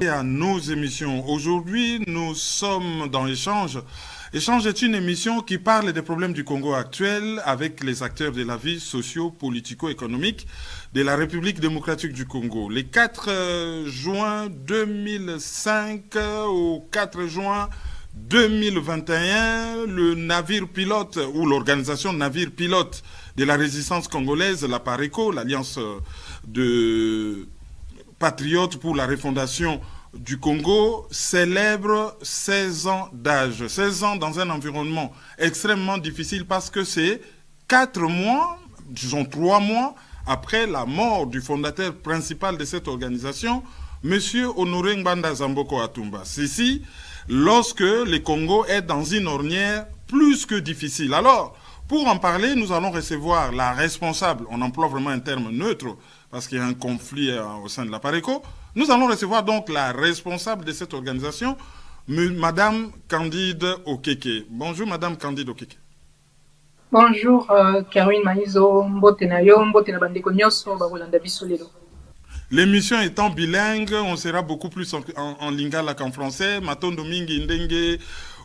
À nos émissions. Aujourd'hui, nous sommes dans Échange. Échange est une émission qui parle des problèmes du Congo actuel avec les acteurs de la vie socio-politico-économique de la République démocratique du Congo. Les 4 juin 2005 au 4 juin 2021, le navire pilote ou l'organisation navire pilote de la résistance congolaise, la PARECO, l'Alliance de patriotes pour la refondation du Congo, célèbre 16 ans d'âge. 16 ans dans un environnement extrêmement difficile parce que c'est 4 mois, disons 3 mois, après la mort du fondateur principal de cette organisation, M. Honoré Ngbanda Zamboko Atumba. Ceci, lorsque le Congo est dans une ornière plus que difficile. Alors, pour en parler, nous allons recevoir la responsable, on emploie vraiment un terme neutre, parce qu'il y a un conflit au sein de la PARECO. Nous allons recevoir donc la responsable de cette organisation, Madame Candide Okeke. Bonjour Madame Candide Okeke. Bonjour Caroline Maïzo, mbote na yo, mbote na bandeko nyonso bakolanda biso lelo. L'émission étant bilingue, on sera beaucoup plus en lingala qu'en français. Matondo mingi ndenge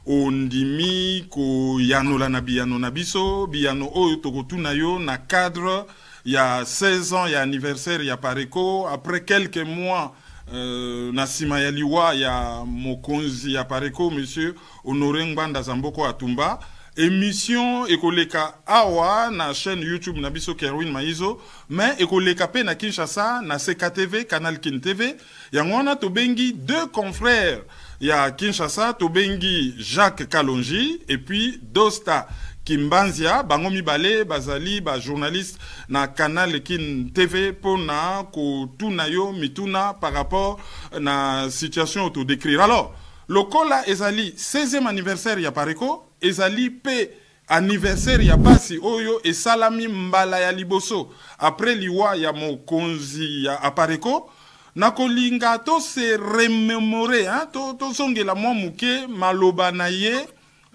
ondimi ko yanola na biyano na biso, biyano oyo tokotuna yo na cadre. Il y a 16 ans, il y a anniversaire, il y a PARECO. Après quelques mois, Nassima Yaliwa, il y a Mokonzi, il y a PARECO, monsieur Honoré Ngbanda Zamboko Atumba. Émission Ekoleka Awa, na chaîne YouTube Nabiso Kerwin Maïzo, mais Ekoleka Pe na Kinshasa, na CKTV, Canal Kin TV. Yangwana Tobengi, 2 confrères. Il y a Kinshasa, Tobengi Jacques Kalonji, et puis Dosta Kimbanzia, Bangomi Bale, Bazali, journaliste na Canal Kin TV pour na ko tunayo mituna par rapport na situation auto décrire. Alors, le Kola Ezali 16e anniversaire ya PARECO, Ezali P anniversaire ya Basi Oyo et Salami Mbala ya Liboso. Après liwa ya Mokonzi ya PARECO, nakolinga to se remémorer, hein, to songela mwa muke maloba na ye.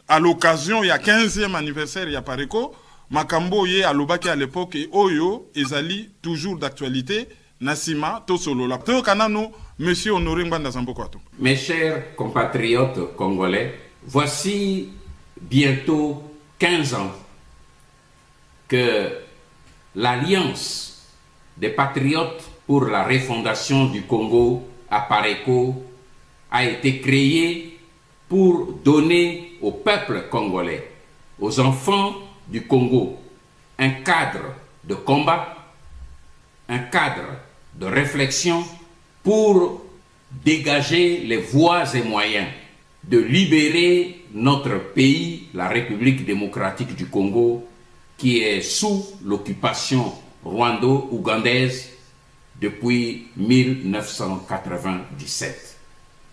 À l'occasion, il y a 15e anniversaire, il y a PARECO, Makambo ye alobaki à l'époque, et Oyo, Ezali, toujours d'actualité, Nassima, Tosolola. Teo Kanano, Monsieur Honoré Ngbanda Zamboko Atumba. Mes chers compatriotes congolais, voici bientôt 15 ans que l'Alliance des patriotes pour la refondation du Congo, à PARECO, a été créée pour donner au peuple congolais, aux enfants du Congo, un cadre de combat, un cadre de réflexion pour dégager les voies et moyens de libérer notre pays, la République démocratique du Congo, qui est sous l'occupation rwando-ougandaise depuis 1997.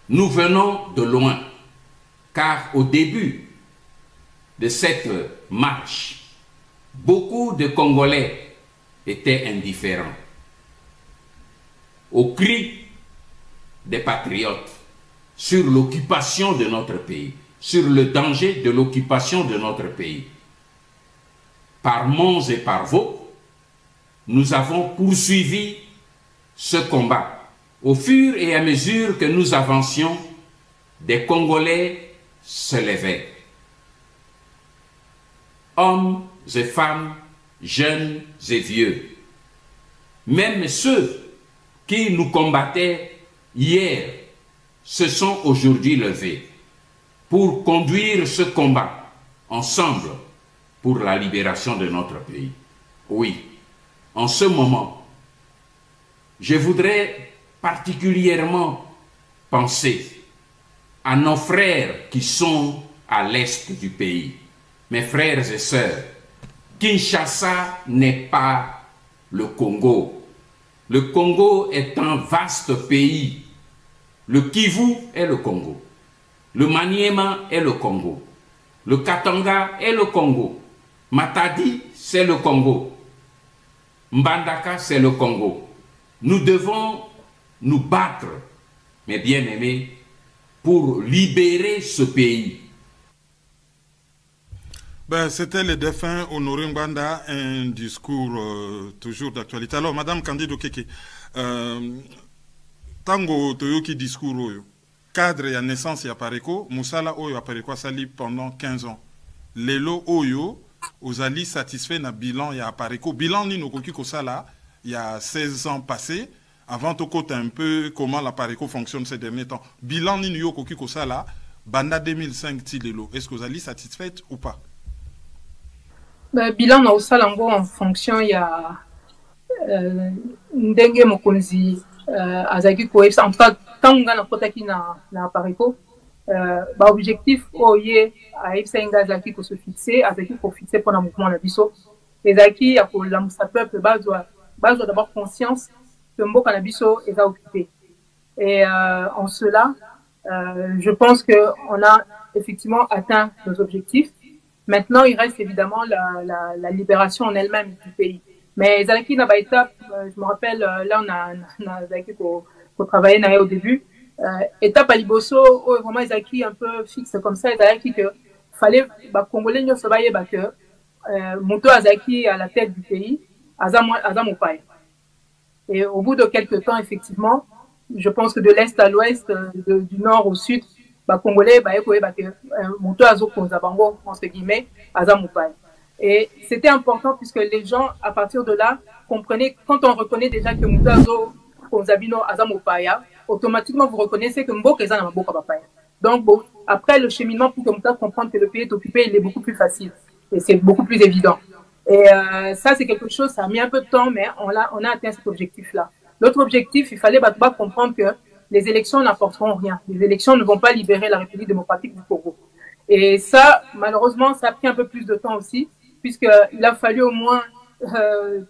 Nous venons de loin, car au début de cette marche, beaucoup de Congolais étaient indifférents aux cris des patriotes sur l'occupation de notre pays, sur le danger de l'occupation de notre pays. Par Mons et par Vaux, nous avons poursuivi ce combat. Au fur et à mesure que nous avancions, des Congolais se levaient. Hommes et femmes, jeunes et vieux. Même ceux qui nous combattaient hier se sont aujourd'hui levés pour conduire ce combat ensemble pour la libération de notre pays. Oui, en ce moment, je voudrais particulièrement penser à nos frères qui sont à l'est du pays. Mes frères et sœurs, Kinshasa n'est pas le Congo. Le Congo est un vaste pays. Le Kivu est le Congo. Le Maniema est le Congo. Le Katanga est le Congo. Matadi, c'est le Congo. Mbandaka, c'est le Congo. Nous devons nous battre, mes bien-aimés, pour libérer ce pays. Ben, c'était le défunt Honoré Ngbanda, un discours toujours d'actualité. Alors, Madame Candide Okeke, tango toyoki discours oyo cadre ya naissance ya Pareko musala oyo Pareko sali pendant 15 ans lelo oyo ozali satisfait na bilan ya Pareko bilan nino koki kosala il y a 16 ans passés avant to côté un peu comment la Pareko fonctionne ces derniers temps bilan nino yo koki kosala banda 2005 ti lelo est-ce que ozali satisfaite ou pas? Bilan na osala ngo en fonction ya ndenge mokonzi azaki koyebisa en tout cas ntango nga nakotaki na Pareko objectif oyo ayebisa nga azalaki kofixe azalaki kofixe mpona mouvement na biso ezalaki ya kolamusa peuple bazwa d'abord conscience que mboka na biso eza occupé et en cela je pense qu'on a effectivement atteint nos objectifs. Maintenant, il reste évidemment la libération en elle-même du pays. Mais Zalaki n'a pas étape, je me rappelle, là on a Zalaki pour travailler au début. Étape à Liboso, vraiment Zalaki un peu fixe comme ça, Zalaki que fallait, Congolais ne se bailler, que Mouto Azaki à la tête du pays, Azam Opaye. Et au bout de quelques temps, effectivement, je pense que de l'est à l'ouest, du nord au sud, Congolais, Mouto Azo Konzabango, entre guillemets, Azam Opaye. Et c'était important puisque les gens, à partir de là, comprenaient, quand on reconnaît déjà que Mouto Azo Konzabino Azam Opaye, automatiquement vous reconnaissez que Mboka est un Mboka Bapaya. Donc, bon, après le cheminement pour que Mouto comprenne que le pays est occupé, il est beaucoup plus facile. Et c'est beaucoup plus évident. Et ça, c'est quelque chose, ça a mis un peu de temps, mais on a atteint cet objectif-là. L'autre objectif, il fallait comprendre que les élections n'apporteront rien. Les élections ne vont pas libérer la République démocratique du Congo. Et ça, malheureusement, ça a pris un peu plus de temps aussi, puisqu'il a fallu au moins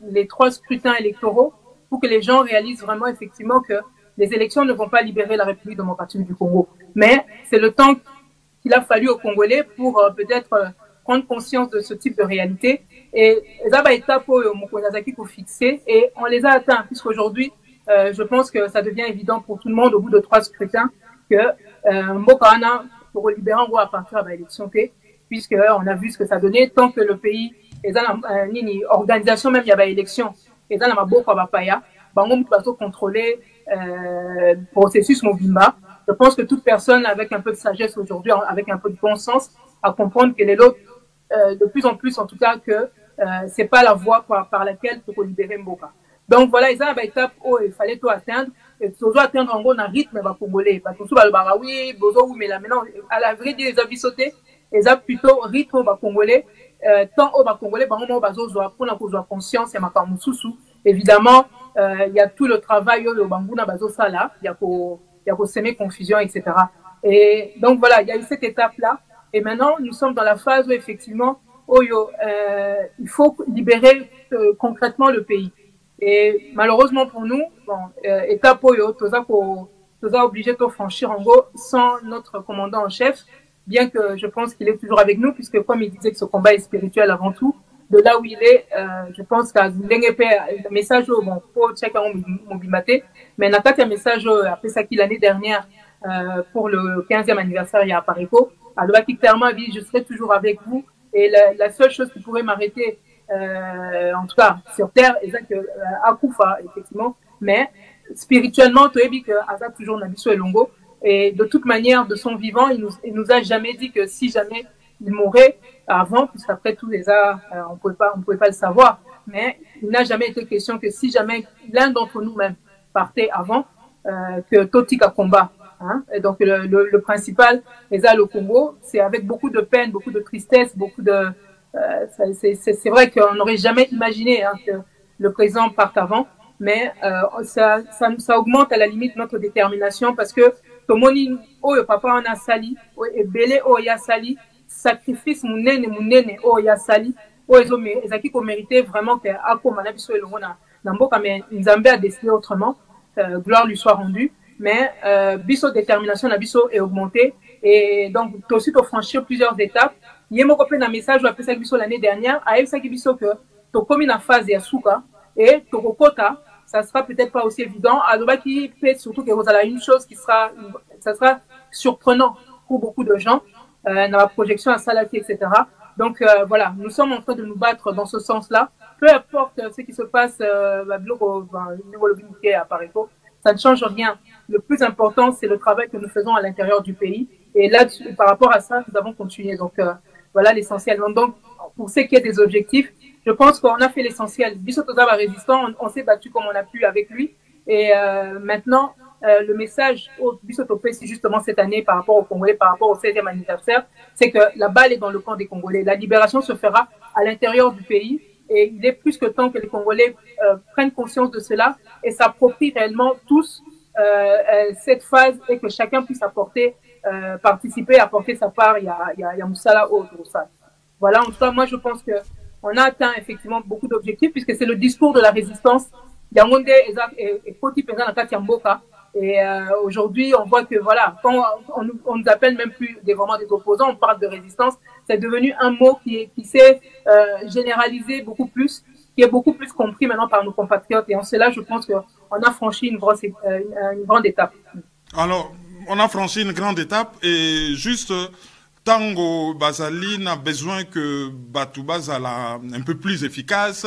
les 3 scrutins électoraux pour que les gens réalisent vraiment effectivement que les élections ne vont pas libérer la République démocratique du Congo. Mais c'est le temps qu'il a fallu aux Congolais pour peut-être prendre conscience de ce type de réalité. Et ça va être étape pour Mokonazaki pour fixer, et on les a atteints, puisqu'aujourd'hui, je pense que ça devient évident pour tout le monde au bout de 3 scrutins que Mbokana pour libérer en gros à partir de l'élection, puisqu'on a vu ce que ça donnait, tant que le pays est dans une organisation, même il y a une élection, et dans la Maboko Bapaya, on peut contrôler le processus Mobimba. Je pense que toute personne avec un peu de sagesse aujourd'hui, avec un peu de bon sens, à comprendre que les autres, de plus en plus en tout cas, que c'est pas la voie par laquelle il faut libérer Mboka. Donc voilà, ils ont une étape où il fallait tout atteindre. Et toujours atteindre en gros un rythme congolais. Parce que tout le barawi, bozo mais là maintenant, à la vraie dire, ils ont sauté. Ils ont plutôt rythme congolais. Tant au congolais, par exemple, bazo pour la cause de conscience, et ma kamususu. Évidemment, il y a tout le travail au banguna bazo sala. Il y a qu'au s'aimer confusion, etc. Et donc voilà, il y a eu cette étape-là. Et maintenant, nous sommes dans la phase où effectivement, il faut libérer concrètement le pays. Et malheureusement pour nous, bon, étape toza obligé de franchir en gros sans notre commandant en chef, bien que je pense qu'il est toujours avec nous, puisque comme il disait que ce combat est spirituel avant tout, de là où il est, je pense qu'à le message bon pour chacun mobimaté, mais n'a pas un message après ça qu'il l'année dernière pour le 15e anniversaire il y a à Pareko, alors qui clairement dit je serai toujours avec vous, et la seule chose qui pourrait m'arrêter en tout cas sur terre est que Akoufa effectivement, mais spirituellement tu as dit que Aza toujours Nabiso et Longo, et de toute manière de son vivant il nous a jamais dit que si jamais il mourrait avant, puisqu'après tout déjà on pouvait pas le savoir, mais il n'a jamais été question que si jamais l'un d'entre nous même partait avant, que Totika combat, hein? Et donc le principal déjà le Congo, c'est avec beaucoup de peine, beaucoup de tristesse, beaucoup de c'est vrai qu'on n'aurait jamais imaginé que le président parte avant, mais ça augmente à la limite notre détermination, parce que Tomoni oyo papa on a sali, et belé oyo ya sali, sacrifice munene oyo ya sali, oyo ezaki ko mériter vraiment que akoma na biso elongo na mboka, mais Nzambe a décidé autrement, gloire lui soit rendue, mais biso détermination na biso est augmentée, et donc aussi pour franchir plusieurs étapes. Yemo kopé na message ou après ça biso l'année dernière, a ça qui biso que to komi na phase ya suka et to kokota, ça sera peut-être pas aussi évident. Alors qui fait surtout que vous avez une chose qui sera, ça sera surprenant pour beaucoup de gens dans la projection à Salati, etc. Donc voilà, nous sommes en train de nous battre dans ce sens-là. Peu importe ce qui se passe à Pareko, ça ne change rien. Le plus important, c'est le travail que nous faisons à l'intérieur du pays. Et là, par rapport à ça, nous avons continué. Donc, voilà l'essentiel. Donc, pour ce qui est des objectifs, je pense qu'on a fait l'essentiel. Bissotoza va résistant, on s'est battu comme on a pu avec lui. Et maintenant, le message au Bissotopé, c'est justement cette année par rapport aux Congolais, par rapport au 16e anniversaire, c'est que la balle est dans le camp des Congolais. La libération se fera à l'intérieur du pays. Et il est plus que temps que les Congolais prennent conscience de cela et s'approprient réellement tous cette phase et que chacun puisse apporter, participer, apporter sa part. Il y a Moussala au ça. Voilà, en tout cas, moi je pense qu'on a atteint effectivement beaucoup d'objectifs puisque c'est le discours de la résistance. Yangonde et Koti Penza Nakati Mboka. Et aujourd'hui, on voit que voilà, quand on nous appelle même plus vraiment des opposants, on parle de résistance. C'est devenu un mot qui s'est généralisé beaucoup plus, qui est beaucoup plus compris maintenant par nos compatriotes. Et en cela, je pense qu'on a franchi une grande étape. Alors, on a franchi une grande étape et juste Tango Bazali n'a besoin que Batouba Zala un peu plus efficace,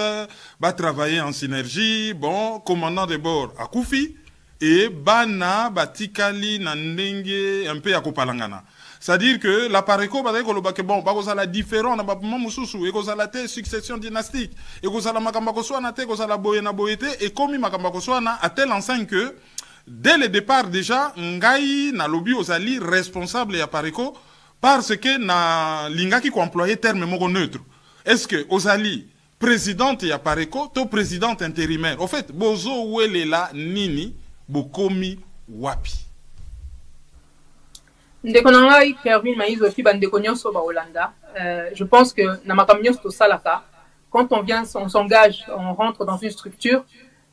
va travailler en synergie. Bon, commandant de bord à Koufi et Bana Batikali Nandenge un peu à Kopalangana. C'est-à-dire que l'appareil bon, bah la différent, on a pas mususu, et qu'on a la succession dynastique, et qu'on a la makambakoswana, qu'on a la boyena boyete, et comme makambakoswana a tel enseigne que dès le départ déjà, ngai na lobby ozali responsable et appareil parce que na lingaki ko employé terme moko neutre. Est-ce que ozali présidente et appareil to présidente intérimaire? Au fait, bozo welela nini bokomi wapi? Ndeko na ngai Kervin Maizo fi bandeko nyonso ba Hollanda. Je pense que na makambo nyonso to salaka, quand on s'engage, on rentre dans une structure,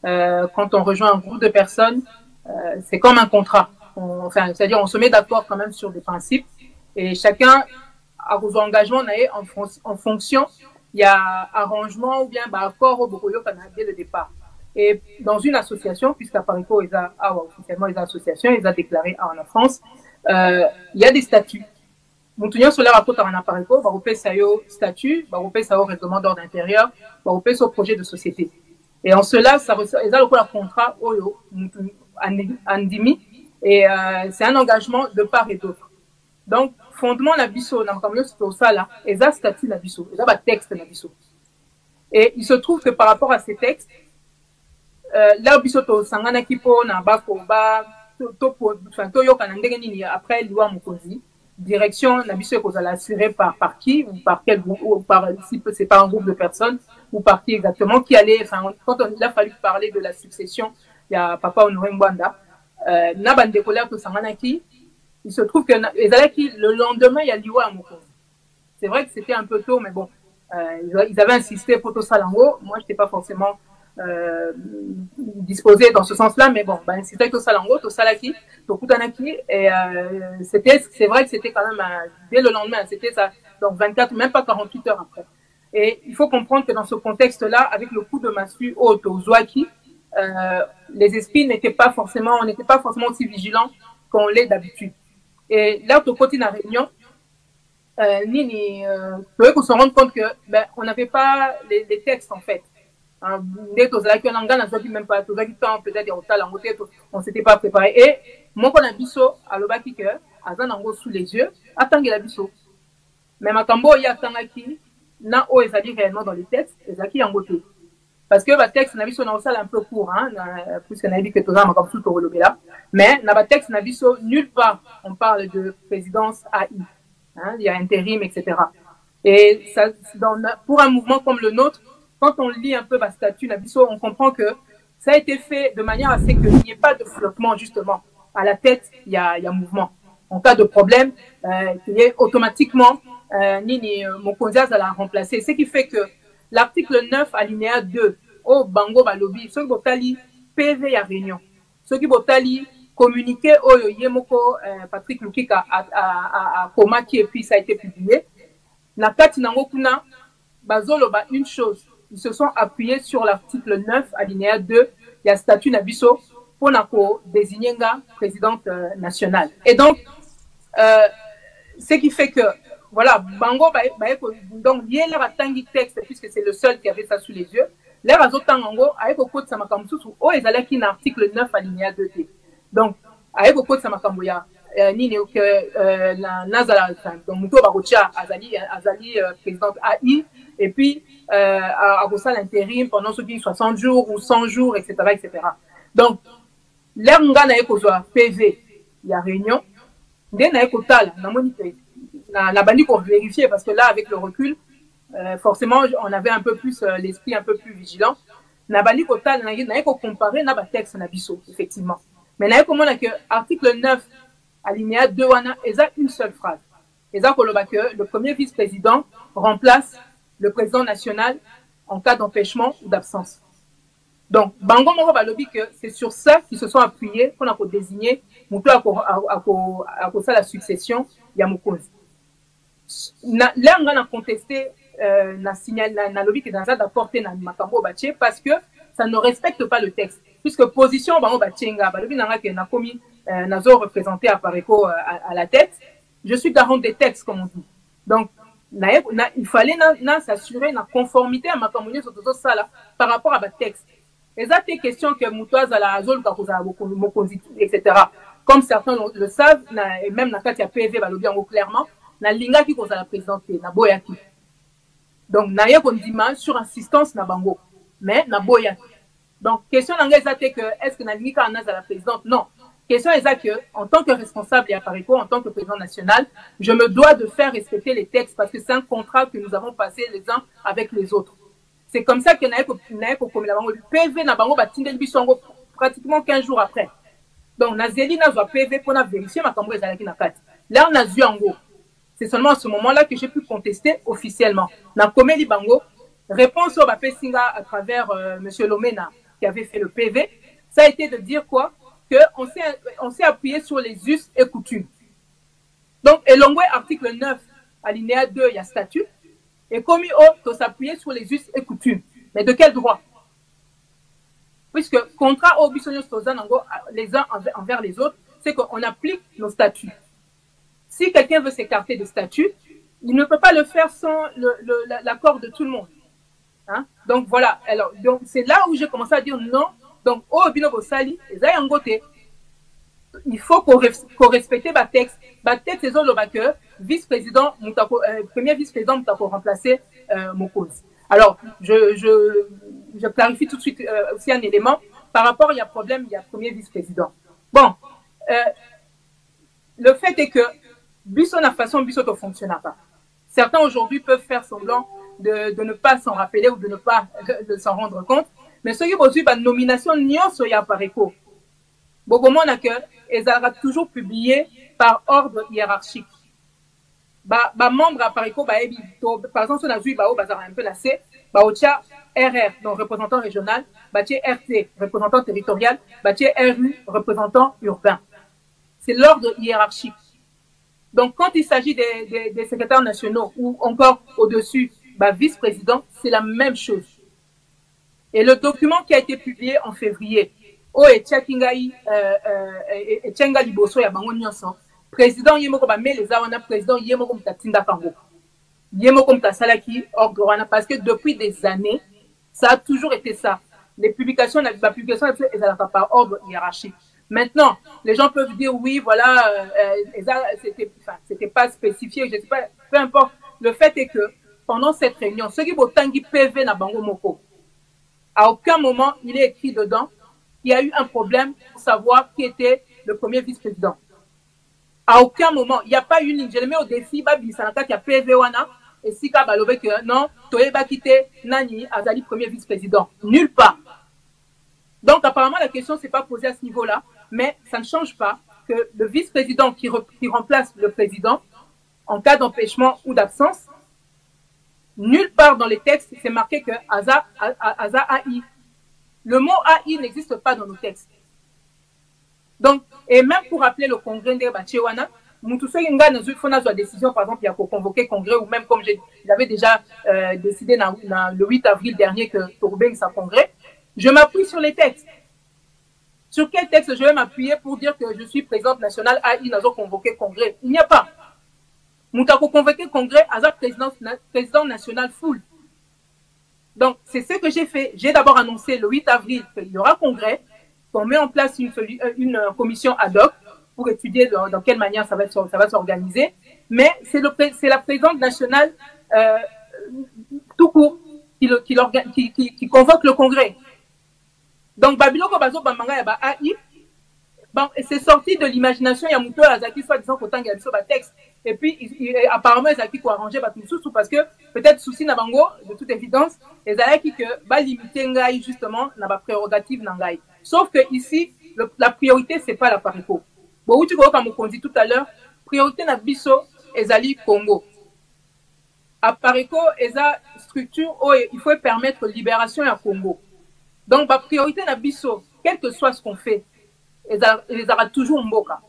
quand on rejoint un groupe de personnes, c'est comme un contrat. C'est-à-dire on se met d'accord quand même sur des principes et chacun a vos engagements en fonction, il y a arrangement ou bien accord au Bokoyo dès le départ. Et dans une association, puisqu'Aparico est officiellement une association, ils ont déclaré en France, il y a des statuts. Moutounion sur la rapport en Aparico, Baroupé Sayo statut, Baroupé Sayo règlement d'ordre intérieur, Baroupé sur projet de société. Et en cela, ça ils ont le contrat Oyo, Andimi, et c'est un engagement de part et d'autre. Donc, fondement la biso, dans le c'est ça là, ils ont statut la biso, ils ont un texte la biso. Et il se trouve que par rapport à ces textes, là, biso to sangana kipo na bako ba toyo kanandenge nini après loi Mokozi, direction na biso ko za assuré par qui ou par quel groupe ou par si c'est pas un groupe de personnes ou par qui exactement qui allait, quand il a fallu parler de la succession, il y a papa Honoré Mbanda na bande colère to sangana ki. Il se trouve que le lendemain, il y a l'Iwa à Mokozi. C'est vrai que c'était un peu tôt, mais bon, ils avaient insisté pour tout Salango. Moi, je n'étais pas forcément disposé dans ce sens-là, mais bon, c'était tout Salango, tout Salaki, tout Kutanaki. Et c'est vrai que c'était quand même, dès le lendemain, c'était ça, donc 24, même pas 48 heures après. Et il faut comprendre que dans ce contexte-là, avec le coup de massue au Zouaki, les esprits n'étaient pas forcément aussi vigilants qu'on l'est d'habitude. Et là, au côté de la réunion, on se rend compte que on n'avait pas les textes en fait. On s'était pas préparé. Et moi, quand on a biso, à l'obaki que, Azanango sous les yeux, attendez la biso. Mais ma tambo y attendaki, na o ezali réellement dans les textes, ezaki en gote. Parce que le texte n'a biso na salle un peu court, puisque n'a dit que tout ça m'a tout au là. Mais na ba texte n'a biso nulle part on parle de présidence AI, il y a intérim, etc. Et ça, pour un mouvement comme le nôtre, quand on lit un peu ma statut n'a biso, on comprend que ça a été fait de manière à ce qu'il n'y ait pas de flottement justement. À la tête, il y a mouvement. En cas de problème, qu'il y ait automatiquement Mokonzi à la remplacer. Ce qui fait que l'article 9, alinéa 2, au Bango Balobi, ceux qui botali PV à réunion, ceux qui botali communiqué au Yemoko Patrick Lukika à Komaki et puis ça a été publié. Na kati nango kuna bazolo ba une chose, ils se sont appuyés sur l'article 9, alinéa 2, il y a statut Nabiso pour nako désigner présidente nationale. Et donc, ce qui fait que voilà, Bango, donc, il y a un texte, puisque c'est le seul qui avait ça sous les yeux. l'air azotango avec au code samakamsu ou ezalaki na article 9 alinéa 2t. Donc avec au code samakamboya nini que nazala donc muto barocha azali président AI et puis à l'intérim pendant ceux qui 60 jours ou 100 jours etc. Donc l'air ngana ekozwa PV il y a réunion dès na ekotala na moniteur na bandi pour vérifier parce que là avec le recul forcément on avait un peu plus l'esprit un peu plus vigilant na bandi kotala na eko comparer na ba texte na biso effectivement mais na eko mona que article 9 alinéa 2 wana eza une seule phrase eza koloba que le premier vice-président remplace le président national en cas d'empêchement ou d'absence. Donc bango moko balobi que c'est sur ça qu'ils se sont appuyés pour désigner mutu à la succession ya mokonzi. Là on a contesté na signal na lobby que dans ça d'apporter na makambo baché parce que ça ne respecte pas le texte puisque position bango bachenga balobi nanga que na komi nazo représenté à Pareco à la tête, je suis garant des textes comme on dit. Donc il fallait s'assurer la conformité à ma communauté sur tout ça là par rapport à ma texte. Et ça c'est question que mutoise à la zone etc. Comme certains le savent et même na kati ya PV balobi yango clairement na linga qui cause la présidente na boyaki. Donc na ye kondima sur insistance na bango mais na boyaki. Donc question nanga c'est que est-ce que na linga na la présidente non. Question est que, en tant que responsable à Pareco, en tant que président national, je me dois de faire respecter les textes parce que c'est un contrat que nous avons passé les uns avec les autres. C'est comme ça que le PV n'a pas pratiquement 15 jours après. Donc, Nazeli n'a pas PV pour vérifier ma cambre là, on a vu en gros. C'est seulement à ce moment-là que j'ai pu contester officiellement. Na Komeli Bango, réponse au Bapé Singa à travers M. Lomena qui avait fait le PV, ça a été de dire quoi? On s'est appuyé sur les us et coutumes. Donc, et l'ongoué article 9, alinéa 2, il y a statut. Et comme il s'appuyer sur les us et coutumes. Mais de quel droit? Puisque contrat au bisognos les uns envers les autres, c'est qu'on applique nos statuts. Si quelqu'un veut s'écarter des statuts, il ne peut pas le faire sans l'accord de tout le monde. Hein? Donc voilà. Alors, donc c'est là où j'ai commencé à dire non. Donc, au Binobo Sali, il faut qu'on respecte le texte. Le texte, c'est le vice-président, premier vice-président Moutako remplacer Mokoz. Alors, je clarifie tout de suite aussi un élément. Par rapport, il y a problème, il y a premier vice-président. Bon, le fait est que Busso na façon Busso ne fonctionne pas. Certains aujourd'hui peuvent faire semblant de ne pas s'en rappeler ou de ne pas de s'en rendre compte. Mais ce qui est aussi la nomination nyonso ya Pareco. Bogomo na que elles sera toujours publié par ordre hiérarchique. Ba membre à Pareco ba ebi par exemple on a vu ba o bazar un peu la C, ba ocha RR donc représentant régional, ba RT représentant territorial, ba RU représentant urbain. C'est l'ordre hiérarchique. Donc quand il s'agit des secrétaires nationaux ou encore au-dessus ba vice-président, c'est la même chose. Et le document qui a été publié en février, président Yemoko ba les awana président Yemoko mtatinda kango. Yemoko mtasalaki ordre wana parce que depuis des années, ça a toujours été ça. Les publications, la publication elles par ordre hiérarchique. Maintenant, les gens peuvent dire oui, voilà, c'était pas spécifié, je sais pas, peu importe. Le fait est que pendant cette réunion, ceux qui botangi PV na bango moko. À aucun moment, il est écrit dedans qu'il y a eu un problème pour savoir qui était le premier vice-président. À aucun moment, il n'y a pas eu une ligne. Je le mets au défi, Babi Sanata qui a PV Wana, et Sika Balobe que non, Toeba Kite, Nani, Azali, premier vice-président. Nulle part. Donc, apparemment, la question ne s'est pas posée à ce niveau-là, mais ça ne change pas que le vice-président qui remplace le président, en cas d'empêchement ou d'absence, nulle part dans les textes, c'est marqué que Aza AI. Le mot AI n'existe pas dans nos textes. Donc, et même pour appeler le congrès de Bachewana, Moutoussenga n'a eu la décision, par exemple, il y a pour convoquer congrès, ou même comme j'avais déjà décidé le 8 avril dernier que Tourbeng sa congrès, je m'appuie sur les textes. Sur quel texte je vais m'appuyer pour dire que je suis présidente nationale AI n'a convoqué congrès? Il n'y a pas. Moutako convoqué congrès, Aza président national full. Donc, c'est ce que j'ai fait. J'ai d'abord annoncé le 8 avril qu'il y aura congrès, qu'on met en place une commission ad hoc pour étudier dans quelle manière ça va s'organiser. Mais c'est la présidente nationale tout court qui convoque le congrès. Donc, Babiloko Bazo Bamanga Yaba AI, bon, c'est sorti de l'imagination. Il y a Mouto Azaki, soit disant qu'autant il y a le texte. Et puis, apparemment, Azaki pour arranger Batumsou, parce que peut-être souci Nabango, de toute évidence, les Azaki que va limiter Ngai, justement, n'a pas prérogative Ngai. Sauf que ici, la priorité, c'est pas la Parico. Bon, où tu vois, comme on dit tout à l'heure, priorité na biso, Ezali Congo. À Parico, Eza structure, où il faut permettre libération à Congo. Donc, la priorité na biso, quel que soit ce qu'on fait, ils aura toujours Mboka.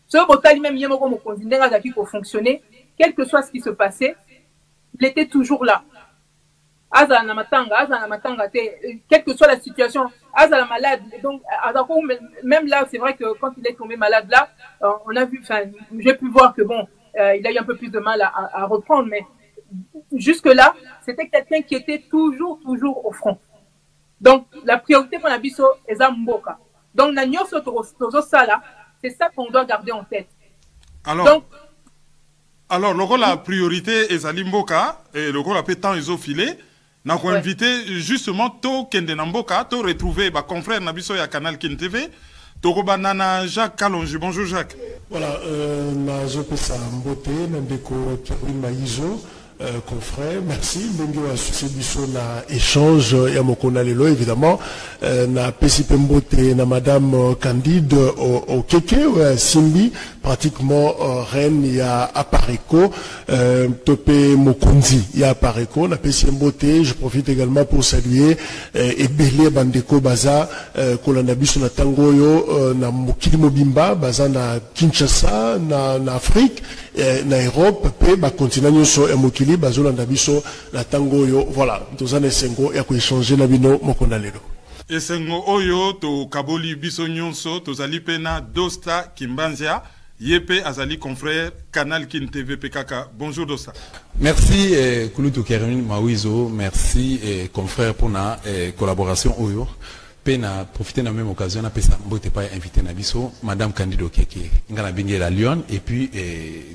Ce Botali même Yemoko Mokonzindera Zaki pour fonctionner, quel que soit ce qui se passait, il était toujours là. Aza na matanga, quelle que soit la situation, Aza la malade. Donc, même là, c'est vrai que quand il est tombé malade là, on a vu, enfin, j'ai pu voir que bon, il a eu un peu plus de mal à reprendre, mais jusque là, c'était quelqu'un qui était toujours au front. Donc, la priorité pour la biso, Eza Mboka. Donc, c'est ça qu'on doit garder en tête. Alors, le rôle la priorité est Mboka, et le rôle la pétant ils ont filé. Nous avons invité justement To Kende Namboka, to retrouver ma confrère Nabiso ya Canal Kin TV, to banana Jacques Kalonji. Bonjour Jacques. Voilà, je peux ça mboté, Nandeko Maïzo. Confrère, merci. Bengo associé biso na échange ya mokona lelo évidemment na Pesi Pembote na madame Candide au Keke Simbi pratiquement reine ya Apareko topé Mokonzi ya Apareko na Pesi Pembote. Je profite également pour saluer Ebele Bandeko Baza kolanda biso na tangoyo na mokili mobimba Baza na Kinshasa na Afrique na Europe pe ba continent nyonso ya mokili bazolanda biso na tangoyo. Voilà, tozana esengo ya ko échanger na bino mokona lelo. Esengo oyo to kaboli biso nyonso tozali pena Dosta Kimbanzia yepe azali confrère Canal Kin TV PKK. Bonjour Dosta. Merci Kulutu Kerim Mawizo, merci confrère pour la collaboration oyo. Pena profiter de la même occasion, na pesa mbote pas invité na biso madame Candido Keke ngana binge la Lyon et puis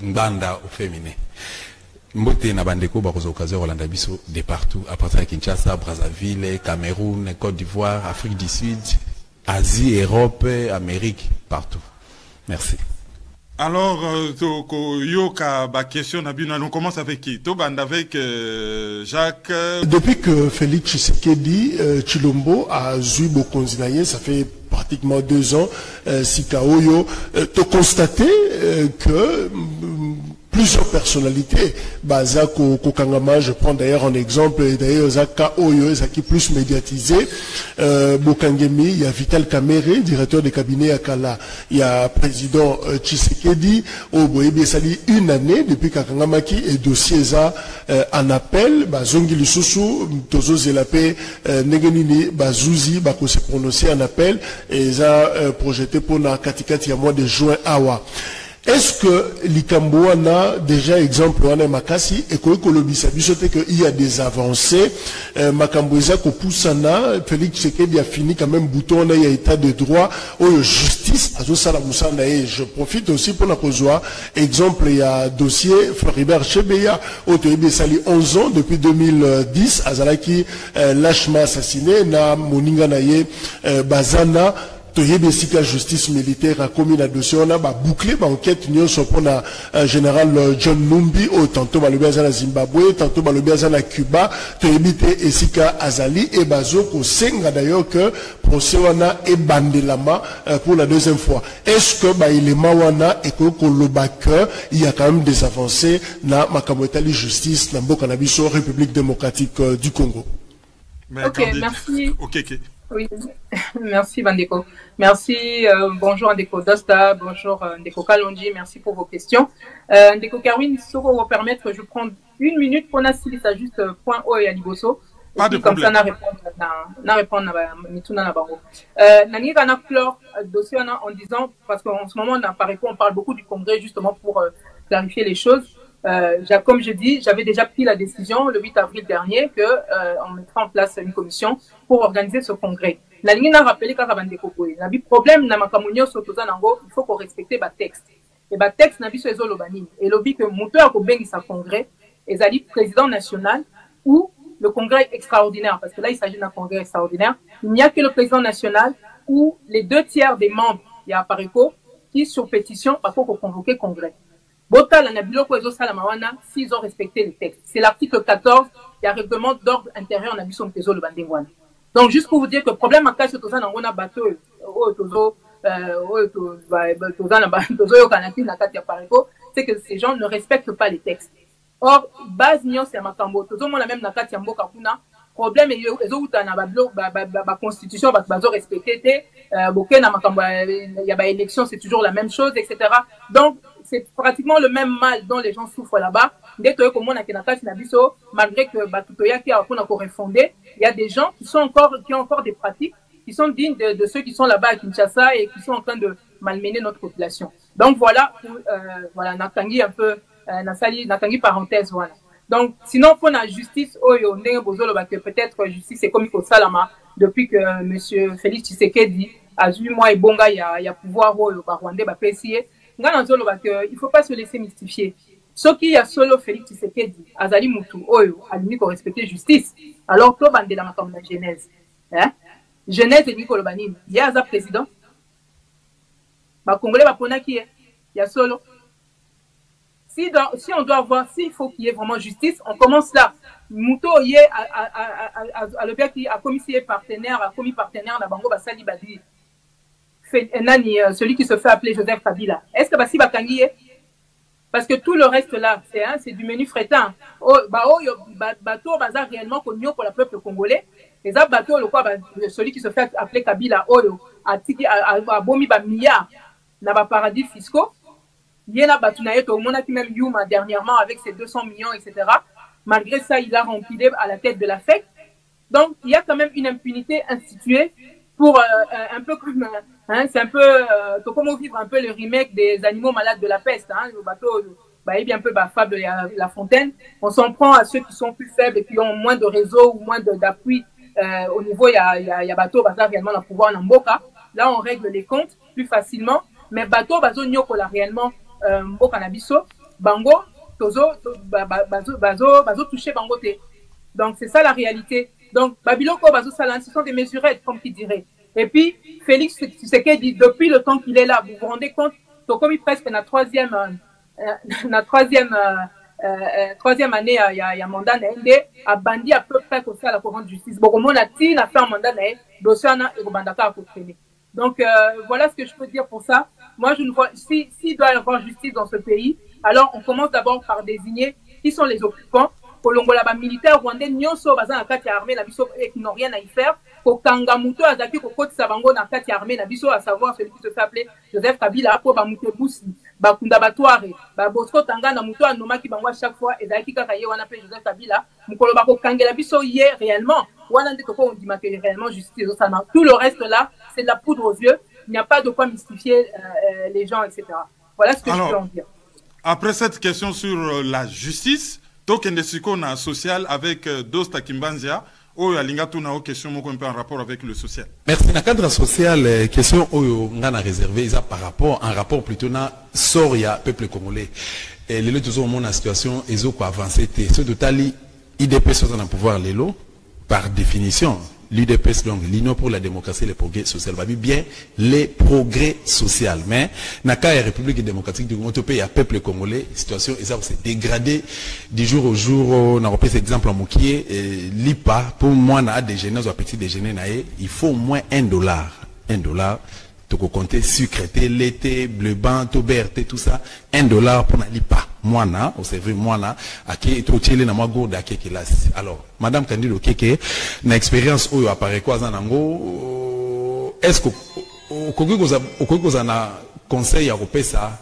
Nganda au féminin. Mbote na bandeko ba kozo occasion Rolanda biso de partout à partir de Kinshasa, Brazzaville, Cameroun, Côte d'Ivoire, Afrique du Sud, Asie, Europe, Amérique, partout. Merci. Alors, Yoka, question, on commence avec qui? Toband avec Jacques. Depuis que Félix Tshisekedi Chilombo a eu Bokonzinaye, ça fait pratiquement 2 ans, Sikaoyo, tu constaté que plusieurs personnalités, Bazako Kokangama, je prends d'ailleurs un exemple, d'ailleurs Zaka Oyo, Zaki plus médiatisé, Bokangemi, il y a Vital Kamere, directeur de cabinet à Kala, il y a président Tshisekedi, Oboyebi Sali, 1 année depuis Kakangamaki et dossier ça en appel, Bazongi Lisusu, Tozo Zelape, Negenini, Bazouzi, Bako se prononcer en appel, et ça projeté pour la Katikati à mois de juin Awa. Est-ce que l'Ikamboana, déjà exemple, on a Makasi, et qu'il y a des avancées, Makamboisa, Kopoussana, Félix Tshisekedi a fini quand même bouton, il y a état de droit, justice, je profite aussi pour la posoa, exemple, il y a dossier Floribert Chebeya, Otoebe Sali 11 ans, depuis 2010, Azalaki, lâchement assassiné, na Moninga Naye, Bazana, Toyebesika justice militaire a commis la dossier, on a bouclé l'enquête nous pour la général John Numbi, tantôt Balobiaza na Zimbabwe, tantôt Balobiaza na Cuba, Toyebite Esika Azali et Bazoko Senga d'ailleurs que procès wana et Bandelama pour la 2e fois. Est-ce que il est mawana et que il y a quand même des avancées na Makamotali justice na Mboka na biso République démocratique du Congo? Ok, merci. Ok. Oui, merci Bandeko. Merci, bonjour Ndeko Dosta, bonjour Ndeko Kalonji, merci pour vos questions. Ndeko Karwin, si vous me permettre, je prends 1 minute pour n'assister à juste point O et à Liboso. Pas de problème. Comme ça, na répondre à Mituna Nabango. Nani Rana clore dossier en disant, parce qu'en ce moment, on parle beaucoup du congrès justement pour clarifier les choses. Comme je dis, j'avais déjà pris la décision le 8 avril dernier qu'on mettra en place une commission pour organiser ce congrès. La ligne a rappelé qu'à le problème dans ma communion sur il faut qu'on respecte les textes. Et les textes n'a pas besoin de et lobby que monteur a bien sa congrès et ça dit président national ou le congrès extraordinaire parce que là il s'agit d'un congrès extraordinaire. Il n'y a que le président national ou les 2/3 des membres il y a Pareco qui sur pétition par pour convoquer congrès. S'ils ont respecté les textes. C'est l'article 14, il y a règlement d'ordre intérieur en abusant de le bandingwan. Donc, juste pour vous dire que le problème, c'est que on a bateau, c'est que ces gens ne respectent pas les textes. Or, base nion c'est makambo. Tout le monde a même na kati mboka kuna. Problème est la constitution va respecter. Boké na makambo il y a ba élection c'est toujours la même chose etc. Donc c'est pratiquement le même mal dont les gens souffrent là-bas. Malgré que Batutoya qui a refondé, il y a des gens qui ont encore des pratiques qui sont dignes de ceux qui sont là-bas à Kinshasa et qui sont en train de malmener notre population. Donc voilà, Natangi un peu, Natangi parenthèse, voilà. Donc sinon pour la justice, que peut-être justice c'est comme il faut salama depuis que monsieur Félix Tshisekedi a vu moi et bonga il y a pouvoir au Rwanda PCA. Il ne faut pas se laisser mystifier. Ce qui y a solo Félix Tshisekedi, Azali Moutou, Oyo, a lui qu'on respecter justice. Alors, tout le monde est dans la Genèse. Genèse et Nicolas Banin. Il y a un président. Le Congolais va prendre qui est. Il y a solo. Si on doit voir, s'il faut qu'il y ait vraiment justice, on commence là. Moutou y est à le bien qui a commis partenaire, dans Bango Basali Badi. Celui qui se fait appeler Joseph Kabila. Est-ce que Bassi Bakangi est? Parce que tout le reste là, c'est du menu frétin. Bateau bazar réellement connu pour le peuple congolais. Et ça bateau le quoi celui qui se fait appeler Kabila Oyo a bomi ba milliards na ba paradis fiscaux. Yena batunaye to mona qui même Yuma dernièrement avec ses 200 millions etc. Malgré ça, il a rempli à la tête de la FEC. Donc il y a quand même une impunité instituée pour un peu comme c'est un peu comment vivre un peu le remake des animaux malades de la peste le bateau il y a un peu fable la fontaine. On s'en prend à ceux qui sont plus faibles et qui ont moins de réseau ou moins d'appui au niveau il y a bateau bazar réellement le pouvoir en Mboka. Là on règle les comptes plus facilement mais bateau bazo nyoko là réellement Mboka na biso bango tozo bazo toucher bango te. Donc c'est ça la réalité. Donc Babiloko bazo salan ce sont des mesurettes comme qui dirait. Et puis, Félix Tshisekedi, depuis le temps qu'il est là, vous vous rendez compte, comme il presque la troisième année, il y a mandat ND, a bandi à peu près aussi à la courante justice. Bon, on a fait un mandat dossier et Robandaka à côté. Donc, voilà ce que je peux dire pour ça. Moi, je ne vois, s'il doit y avoir justice dans ce pays, alors on commence d'abord par désigner qui sont les occupants. Kolongola ba militaire rwandais nyonso baza na kati armée na biso et qui n'ont rien à y faire. Kokanga muto azaki kokotisa bango na kati armée na biso à savoir celui qui se fait appeler Joseph Kabila po ba mutebusi bakunda batware ba Bosco Tangana muto anomaki bango à chaque fois et zaki kaka ye wana pe Joseph Kabila mukolo ba kokangela biso ye réellement wana ndeko ko on dit ma que réellement justice ça tout le reste là c'est de la poudre aux yeux. Il n'y a pas de quoi mystifier les gens etc. Voilà ce que je peux en dire. Après cette question sur la justice, token de sikona social avec Dosta Kimbanzia, oyo alinga tuna o question moko un peu en rapport avec le social. Merci. Na cadre social, question oyo ngana réservé isa par rapport en rapport plutôt na soria peuple congolais. Et lelo toujours mon situation ezo ko avancer té. Ce totali IDPS sont en pouvoir lelo par définition. L'UDPS, donc l'Union pour la démocratie et le progrès social, va bien les progrès sociaux. Mais, dans la République démocratique du Congo, il y a peuple congolais, situation s'est dégradée du jour au jour. On a repris cet exemple en Moukié, l'IPA, pour moi, on a déjeuner, ou petit déjeuner, il faut au moins $1. $1. Tu peux compter sucre, lait, bleu blanc, toberte, tout ça. $1 pour l'IPA. Moi, au service, moi, à qui est trop na moi gourde à qui est là. Alors, Madame Candido Keke, na expérience où apparaît quoi en ango, est-ce que au vous en a conseil à repérer ça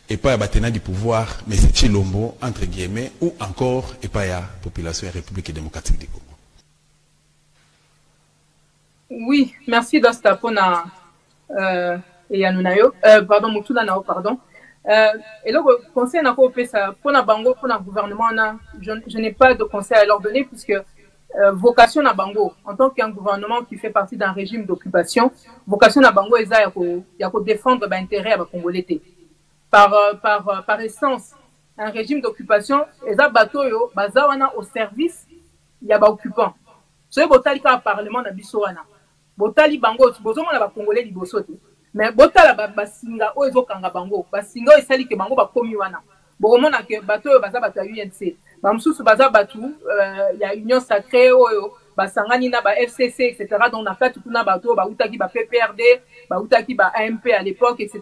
et pas à battre du pouvoir, mais c'est Chilombo entre guillemets ou encore et pas à population et République démocratique du Congo. Oui, merci Dosta Pona et Anunayo. Pardon, Mutuna Nao, pardon. Et le conseil n'a pas fait ça. Pour la bango, pour le gouvernement, je n'ai pas de conseil à leur donner puisque vocation à bango, en tant qu'un gouvernement qui fait partie d'un régime d'occupation, vocation à bango, il y a qu'à défendre l'intérêt à la Congolais. Par essence, un régime d'occupation, les bateaux, au service, il y a des occupants. Ce qui est le Parlement na bisoana. Botali bango, bozomo na ba Congolais libosote. Mais botala basinga o ezokanga bango, basinga esali ke bango bakomi wana. Bomona ke bato baza bato ya UNC. Bamsusu baza batu ya Union Sacrée oyo basangani na ba FCC etc. Donc na kati kuna bato ba utaki ba PPRD, ba utaki ba AMP à l'époque etc.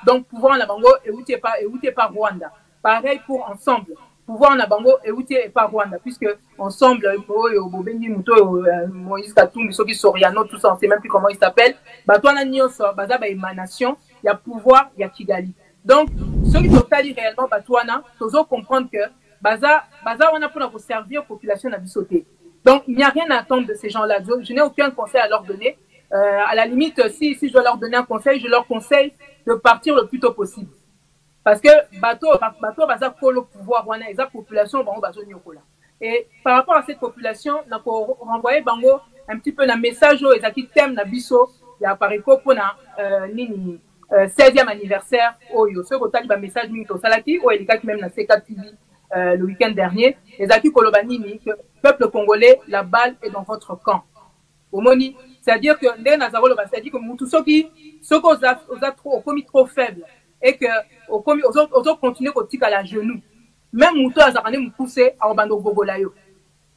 Donc pouvoir na bango et pas Rwanda. Pareil pour ensemble. Pouvoir na bango et pas Rwanda puisque ensemble Bobengi Muto Moïse Katumbi Soki Soriano tout ça on sait même plus comment il s'appelle batwana nyonso baza ba émanation il y a pouvoir il y a Kigali donc ceux qui totali réellement batwana tozo comprendre que baza on a pour servir population na bisoté donc il n'y a rien à attendre de ces gens-là je n'ai aucun conseil à leur donner à la limite si je dois leur donner un conseil je leur conseille de partir le plus tôt possible. Parce que bateau baza kolo pouvoir wana eza population bango bazo nyokola. Et par rapport à cette population, on a renvoyé bango un petit peu un message aux ezaki thème na biso ya pareko pona nini 16e anniversaire oyo ce botali ba message mingi to salaki o elikaki même na C4 TV le week-end dernier ezaki koloba nini que peuple congolais la balle est dans votre camp. Omoni, c'est-à-dire que ndé nazarolo ba c'est-à-dire que mutu soki oza trop commis trop faible et que aux continuer au tic à la genou. Même Mouto Azarane nous poussé à Obando Gogolayo.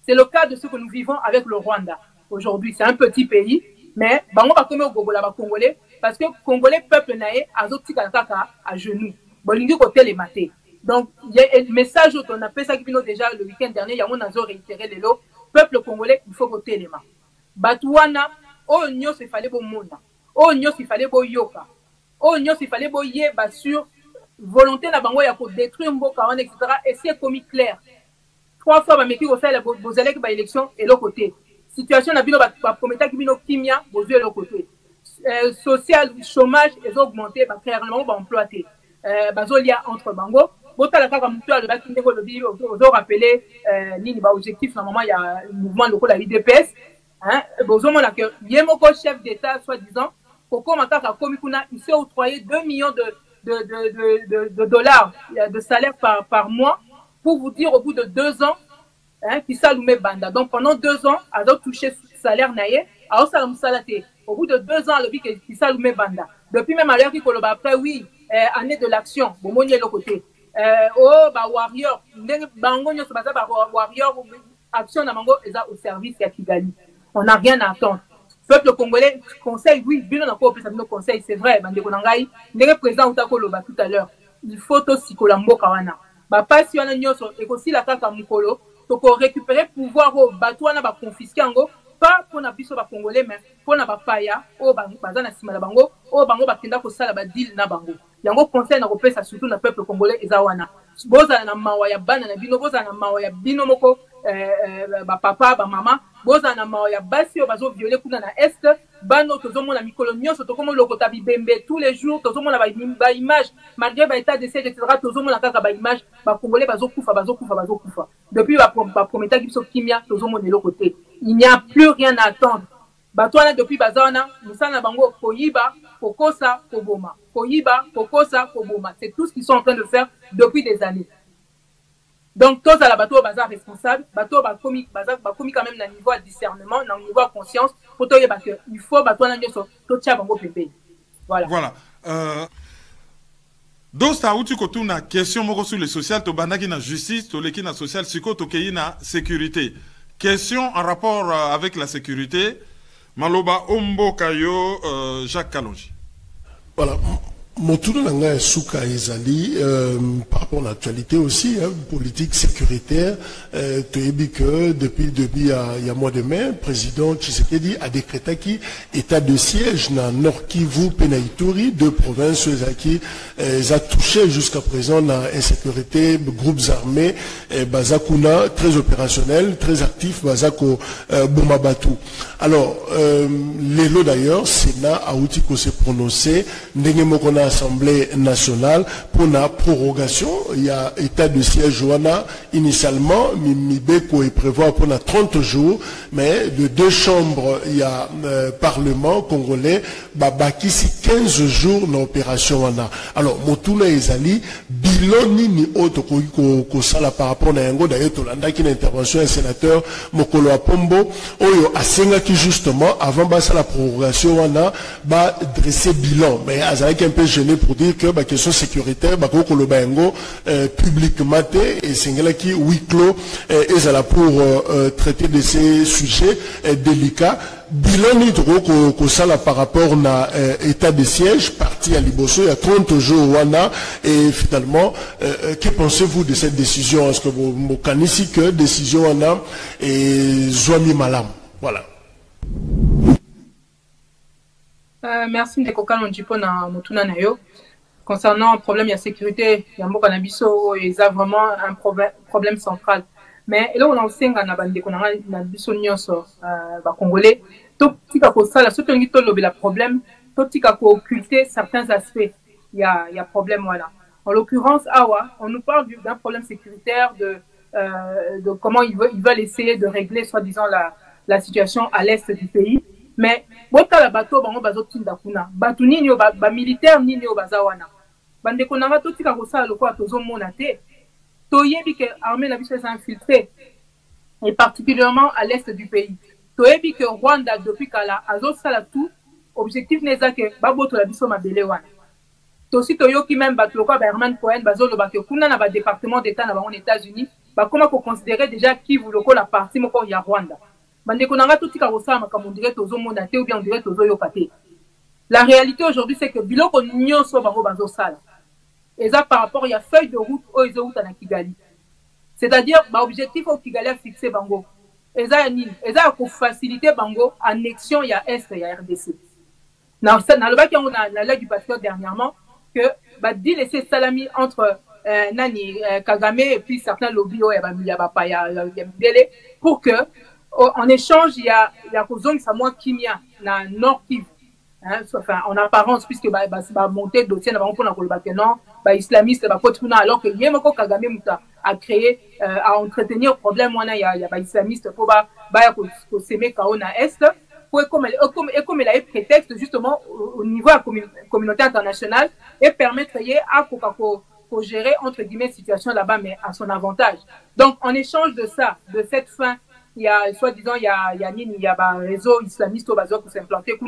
C'est le cas de ce que nous vivons avec le Rwanda. Aujourd'hui, c'est un petit pays, mais bango va comme au Gogola ba Congolais parce que Congolais peuple naé azo tic à genoux. Bolingi côté les matés. Donc il y a un message qu'on a fait ça qui vient déjà le week-end dernier, il y a mon azo réitéré les lots. Peuple congolais, il faut côté les mains. Batouana, oh nyo se fallait bon monde. Oh nyo se fallait bon yoka. Oh nyo se fallait bon yé sur volonté na bango ya ko détruire mboka wana etc. Et c'est commis clair 3 fois ba meki ko sala bozalé ba élection et l'autre côté situation na bino ba prometa ki bino kimia bozue l'autre côté social chômage est augmenté ba clairement ba employé bazolia entre bango botala kaka mutu a le ba kindeko lobi ozo rappeler nini ba objectif na moment il y a mouvement local la IDPS hein bozomona que yemoko chef d'état soi-disant koko makaka komi kuna il s'est octroyé 2 millions de dollars de salaire par mois pour vous dire au bout de 2 ans hein, qui s'allume banda. Donc pendant 2 ans, à toucher salaire naïe, à au bout de 2 ans, le qui s'allume banda. Depuis même à l'heure qui koloba après, oui, année de l'action, bon, mon le côté. Oh, bah, warrior, bango, warrior, action, namango, au service à Kigali. On n'a rien à attendre. Peuple congolais, conseil, oui, bien on a pas opéré nos conseils, c'est vrai, bande konangai, n'est président utakoloba tout à l'heure. Il faut aussi que la mboka wana. Ba pasi wana nyoso et aussi la kaka mukolo, to ko récupérer pouvoir au bato wana ba confisquer ngo, pas pour na biso ba congolais mais pour na ba paya, o ba bazana sima la bango, o bango ba kenda ko sala ba deal na bango. Yango conseil na kopesa surtout na peuple congolais ezawana. Boza na mawa ya bana na bino, boza na mawa ya bino moko ba papa, ba mama, boza na mawa ya basi o bazo violer kuna na est, bano tozomo na mikolo nyonso tokomo lokota bibembe tous les jours, tozomo na ba image malgré ba état de siège etc. tozomo na kaka ba image ba congolais bazo kufa. Depuis ba prometa ki biso kimia tozomo na lokote. Il n'y a plus rien à attendre. Batwana depuis bazana, musana bango koyiba, kokosa, koboma. Koyiba, kokosa, koboma. C'est tout ce qu'ils sont en train de faire depuis des années. Donc, tous à la bateau bazar responsable, bateau ba commis quand même dans niveau de discernement, dans niveau de conscience, pour toi il faut bateau na nyoso, to tia bango pembe. Voilà. Voilà. Dosta uti ko tuna question moko sur le social to bandaki na justice, to leki na social siko to keyi na sécurité. Question en rapport avec la sécurité. Maloba Ombo Kayo Jacques Kalonji. Voilà. Mon tour de Souka Ezali, par rapport à l'actualité aussi, hein, politique sécuritaire, tu as dit que depuis il y a mois de mai, le président Tshisekedi a décrété qu'il état de siège dans Nord Kivu, Penaïtouri, 2 provinces qui a touché jusqu'à présent dans l'insécurité, groupes armés, Bazakuna, très opérationnel, très actif, Bazako Boumabatu. Alors, l'élo d'ailleurs, Sénat a outil qu'on s'est prononcé, Ndengemokona Assemblée nationale pour la prorogation. Il y a état de siège initialement, Mibeko est prévoit pour 30 jours, mais de 2 chambres, il y a Parlement congolais, babakisi 15 jours dans l'opération. Alors, Motuna Ezali, bilan ni autre ko sala par rapport à Yango, d'ailleurs, Tolanda qui l'intervention un sénateur Mokolo Apombo, Oyo Asenga qui justement, avant la prorogation, on a dressé bilan. Mais Azalek un peu gêné pour dire que question sécuritaire, Kolo Bayango, publiquement, et Sengela qui huis clos, et pour traiter de ces sujets délicats. Bilan nitro ko sala par rapport na état de siège parti à Liboso il y a 30 jours wana et finalement que pensez-vous de cette décision? Est-ce que vous connaissez que décision wana et Zwami Malam? Voilà. Merci Ndekoka Lonjipo na Motuna Nayo. Concernant le problème de la sécurité, il y a beaucoup d'ambition et ça vraiment un problème central. Mais là, on a aussi un congolais. Tout petit à ça, la soutenue le problème, tout petit à occulter certains aspects. Il y a problème voilà. En l'occurrence, on nous parle d'un problème sécuritaire, de comment ils veulent essayer de régler, soi-disant, la situation à l'est du pays. Mais bota la bateau bango bazotinda kuna batu nini yo ba militaire nini yo bazawana bande konanga to tika ko sala lokwa tozo mona te to yebi que armée na biso s'est infiltrée et particulièrement à l'est du pays to yebi que Rwanda depuis kala azo sala tout objectif neza que baboto la biso mabele wana to si to yoki même batu lokwa ba Herman Cohen bazolo ba que kuna na ba département d'état na ba aux États-Unis ba comment ko considérer déjà qui vous lokwa la partie moko ya Rwanda. La réalité aujourd'hui, c'est que biloko nyonso bango bazo sala. Et ça par rapport, il y a feuille de route au route à Kigali. C'est-à-dire, l'objectif au Kigali a fixé bango. Et ça, pour faciliter bango, annexion, il y a Est, il y a RDC. Dans le bac, on a la loi du patriote dernièrement, que, dit laisser salami entre, Kagame et puis certains lobbies, pour que, en échange, il y a Kozong Samoa Kimia, na Nord Kivu. Enfin, en apparence, puisque monter dossier, n'a pas non, islamiste, alors que Yemoko Kagame Mouta a créé, à entretenir problème, il y a islamiste, pour s'aimer Kaona Est, comme elle a eu prétexte, justement, au niveau de la communauté internationale, et permettre à pour gérer, entre guillemets, situation là-bas, mais à son avantage. Donc, en échange de ça, de cette fin, il y a, soi-disant, il y a un réseau islamiste au Bazo qui s'est implanté,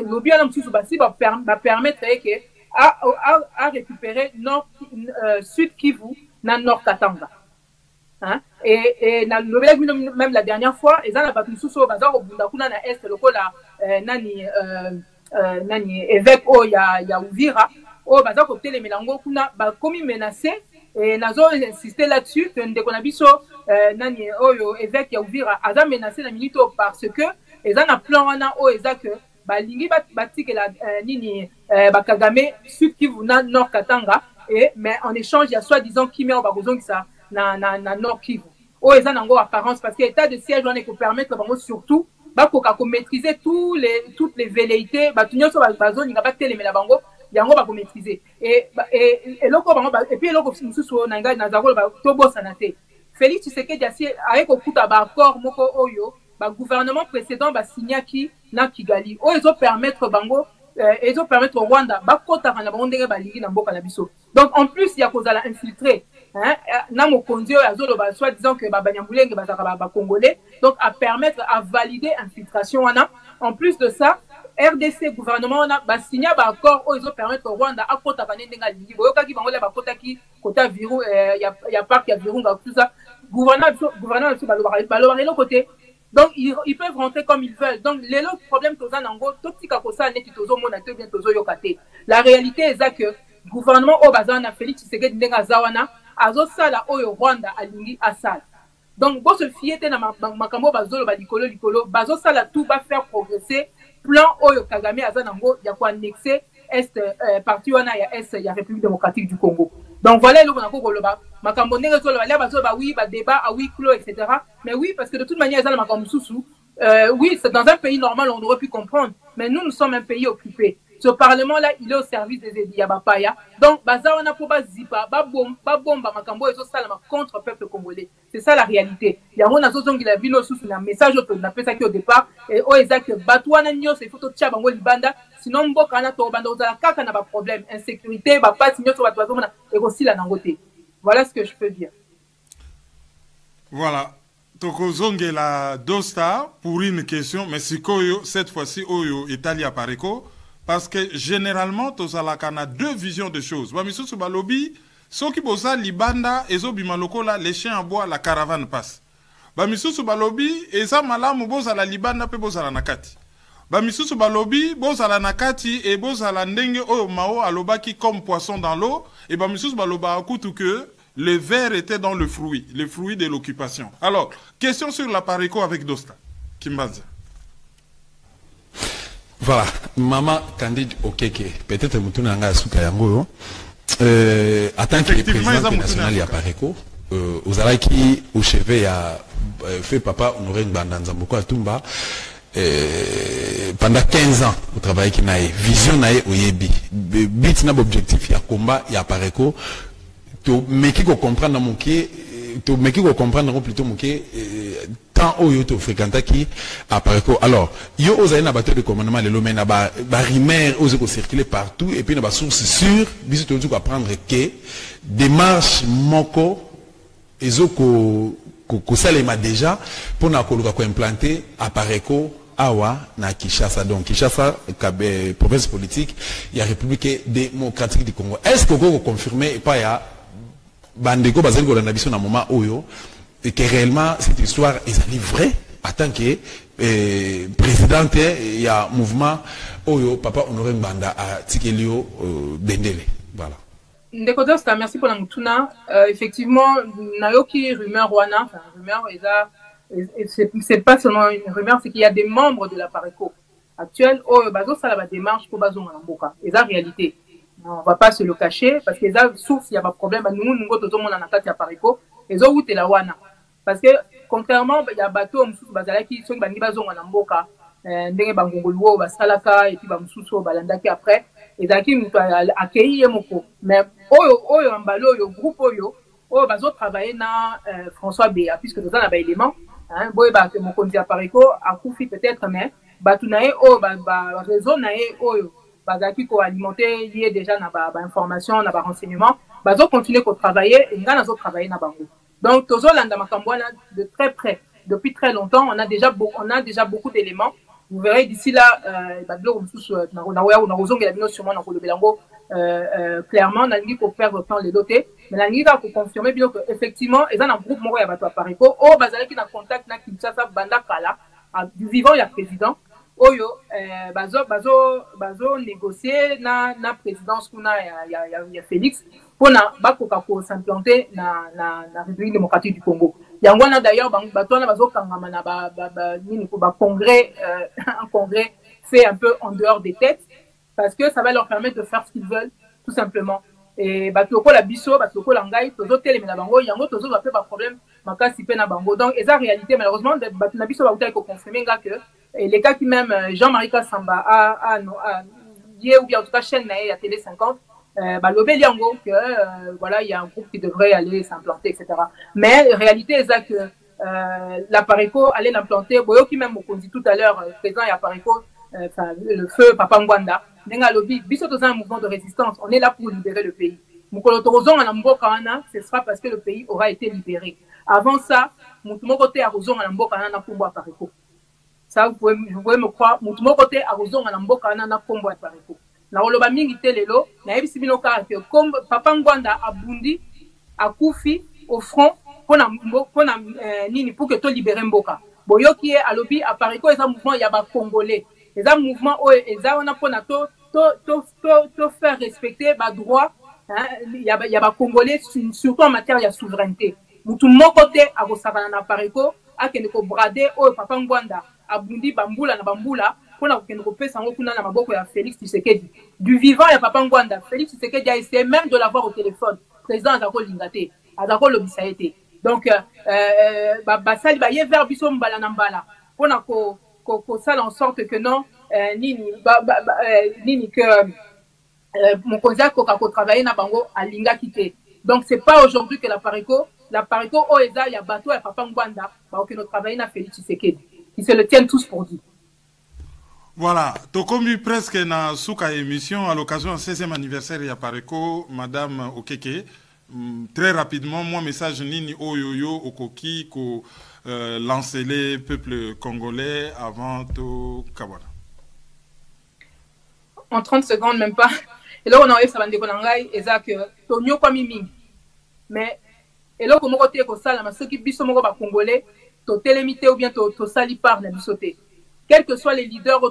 lobby va permettre à récupérer nord, sud Kivu, dans nord Katanga. Hein? Et dans le même la dernière fois, ils ont battu sous au Bazar au Bundakuna na Est, le cola, nani, évêque, il y a Uvira, au Bazar côté les Mélango, kuna, comme menacé, et nazo insisté là-dessus que Ndekonabiso nani oyo évêque ya Uvira a menacé la minute parce que ils ont un plan wana o eza que balingi batike la nini Kagame sud Kivu na Nord Katanga et mais en échange il y a soi-disant Kimia Obagozong ça na Nord Kivu o eza nango apparence parce que l'état de siège on est pour permettre bango surtout bakoka ko maîtriser toutes les velléités batunyo so bazoni ngaba telemela bango yango ba ko maîtriser et loko bango et puis loko mususu na ngai na zako ba tobo sanate Félix Tshisekedi asi avec okuta ba accord moko oyo ba gouvernement précédent ba signaki na Kigali o ezo permettre bango ezo permettre au Rwanda ba kota na bango ndenge ba lingi na mboka na biso donc en plus il y a cause à infiltrer hein na mokonzi oyo azolo ba soit disant que ba banyambulenge ba congolais donc à permettre à valider infiltration wana en plus de ça RDC gouvernement on a signé un accord où ils ont permis au Rwanda à kota banenga lingi boyoka ki bangola ba kota ki kota viru il y a parc il y a virunga tout ça gouvernement de l'autre côté donc ils peuvent rentrer comme ils veulent donc les autres problèmes que ça nango tout petit ka kosa net tozo mona te bien tozo yokate la réalité est ça que gouvernement au bazana Félix Tshisekedi ndenga zawana azo sala oyo Rwanda alingi asala donc bo se fier te na makambo bazolo ba likolo bazo sala tout va faire progresser plan oyo Kagame azanango ya ko annexer est parti wana ya est ya République démocratique du Congo. Donc voilà le qu'on koloba makambo ndenge zo ba bazo ba oui ba débat à huis clos etc. Mais oui parce que de toute manière ça makambo susu oui c'est dans un pays normal on aurait pu comprendre mais nous sommes un pays occupé Ce Parlement-là, il est au service des Yabapaya. Donc, baza on a pour zipa, bomba makambo et ça contre le peuple congolais. C'est ça la réalité. Il y a un autre qui a vu un message on a fait ça au départ et au exact batouana nyo c'est photo tcha bango libanda sinon mboka na to banda ozala kaka na ba problème insécurité ba pas nyo to batouana et aussi la nangote. Voilà ce que je peux dire. Voilà. Tokozonge la Dosta pour une question, mais si cette fois-ci Oyo Italia Pareco, parce que généralement tozalaka na deux visions de choses. Bamisusu balobi, soki boza libanda ezo bimalokola les chiens à bois la caravane passe. Bamisusu balobi eza malamu boza la libanda pe boza la nakati. Bamisusu balobi boza la nakati et boza la ndenge oyo mao alobaki comme poisson dans l'eau et bamisusu baloba akutu que le ver était dans le fruit de l'occupation. Alors, question sur la Pareco avec Dosta. Kimbanza. Voilà, Maman Candide Okeke, peut-être Moutouna Nga Souka Yango, en tant que président international de la Pareco, aux Alaki, au chevet, a fait papa Honoré Nbandanzamboko Atumba, pendant 15 ans, au travail qui n'a vision n'a au Yebi. Bit n'a objectif, il y a combat, il y a Pareco. Mais qui comprendre mon qui mais qui comprendre plutôt mon qui tant au yo to fréquenta qui apparaît alors yo aux na bateau de commandement le lomé na ba rimer aux ko circuler partout et puis na ba source sûre biso to apprendre que démarche moko ezoko ko salema déjà pour na ko implanter apparaît awa na Kinshasa donc Kinshasa province politique il y a République démocratique du Congo est-ce que vous confirmez pas ya bandeko bazali ko na biso na moment oyo et que réellement cette histoire est vraie en tant que présidente il y a mouvement oyo papa Honoré Mbanda à Tikelio Bendele voilà. Ndeko Dosta, merci pour la mutuna. Effectivement nayoki rumeur wana enfin rumeur c'est pas seulement une rumeur c'est qu'il y a des membres de la Pareco actuelle oyo bazo sala ba démarche pour bazo na mboka et la réalité. On ne va pas se le cacher parce que ça souffre, il n'y a pas de problème. Nous, nous, tout le monde en a Pareco. Et ça, où est la wana? Parce que, contrairement, il y a bateau, qui sont bani bazon en amboka, ndenge bangongoluo, basalaka, et puis bamsuso, balandaki après. Et daki, nous, accueilli moko. Mais, oyo, ambalo, yo, groupe oyo, bazo travailler na, François Béa, puisque nous avons un élément, hein, boy, moko ndi à Pareco, a koufi peut-être, mais, batunae, réseau nae, oyo. Bazaki ko alimenter lié déjà na ba information na ba renseignement bazo continuer ko travailler et ngana zo travailler na bango donc tozo landa makambwana de très près depuis très longtemps on a déjà beaucoup d'éléments vous verrez d'ici là badlo msusu na na ozongela bino sûrement na ko lobelango clairement na ngi ko perdre temps les dotés mais na ngi ka ko confirmer bien que effectivement et dans un groupe moko ya bato Pareco bazalaki na contact na Kinshasa banda kala du vivant ya président oyo bazo négocier na présidence kuna ya Félix pour na bakoka ko s'implanter na République démocratique du Congo yango na d'ailleurs bato na bazo kangama na nini ko congrès un congrès fait un peu en dehors des têtes parce que ça va leur permettre de faire ce qu'ils veulent tout simplement et bato ko la biso bato ko la ngai tozo teleme na bango yango tozo va faire pas problème makasi pe na bango donc et ça réalité malheureusement bato na biso ba uta ko confirmer nga que et les cas qui même Jean-Marie Kassamba a lié ou bien en tout cas chaîne à Télé 50 lobé liango que voilà il y a un groupe qui devrait aller s'implanter etc mais la réalité est ça que la Pareco allait l'implanter boyo qui même on dit tout à l'heure présent il y a Pareco le feu Papa Ngwanda nenga lobby biso dans un mouvement de résistance on est là pour libérer le pays mukolo torozon na mboka wana ce sera parce que le pays aura été libéré avant ça mutu moko te arozon na mboka na kumba Pareco. Ça, vous pouvez me croire, mon côté à Rozon, à Namboka, na combo à Pareco. Na oloba mingi telelo, na ebi sibino ka que comme Papa Ngwanda a bundi, a koufi au front, pour nini pour que to libérer Mboka. Boyo qui est à lobby à Pareco, et ça mouvement y a ba congolais. Et ça mouvement et ça on a pour na to faire respecter ba droit, hein, y a ba congolais surtout en matière de souveraineté. Mutu mon côté à Rosakana na Pareco, a kene ko brader au Papa Ngwanda. Abundi bambula na bambula pour na kendo pesa ngo kuna na maboko ya Félix Tshisekedi du vivant ya Papa Ngwanda Félix Tshisekedi a essayé même de l'avoir au téléphone président azako lingate azako lobisaete donc basali ba ye vers biso mbala na mbala pour na ko sala en sorte que non nini que mon conseil ko travailler na bango à linga quitté. Donc c'est pas aujourd'hui que la Pareco o eza ya bateau ya papa Ngwanda ba que notre travailler na Félix Tshisekedi. Ils se le tiennent tous pour dit. Voilà, tokomi presque na suka émission à l'occasion du 16e anniversaire ya Pareco, Madame Okeke. Très rapidement, moi message nini oyoyo okoki ko lancer les peuples congolais avant to Kabwana. En 30 secondes même pas. Et là on a eu ça bande konangai eza que tonyo kwa mimi. Mais et là comme côté ko sala ma ceux qui biso moko ba congolais to télémité ou bien to sali par na bisoté. Quels que soient les leaders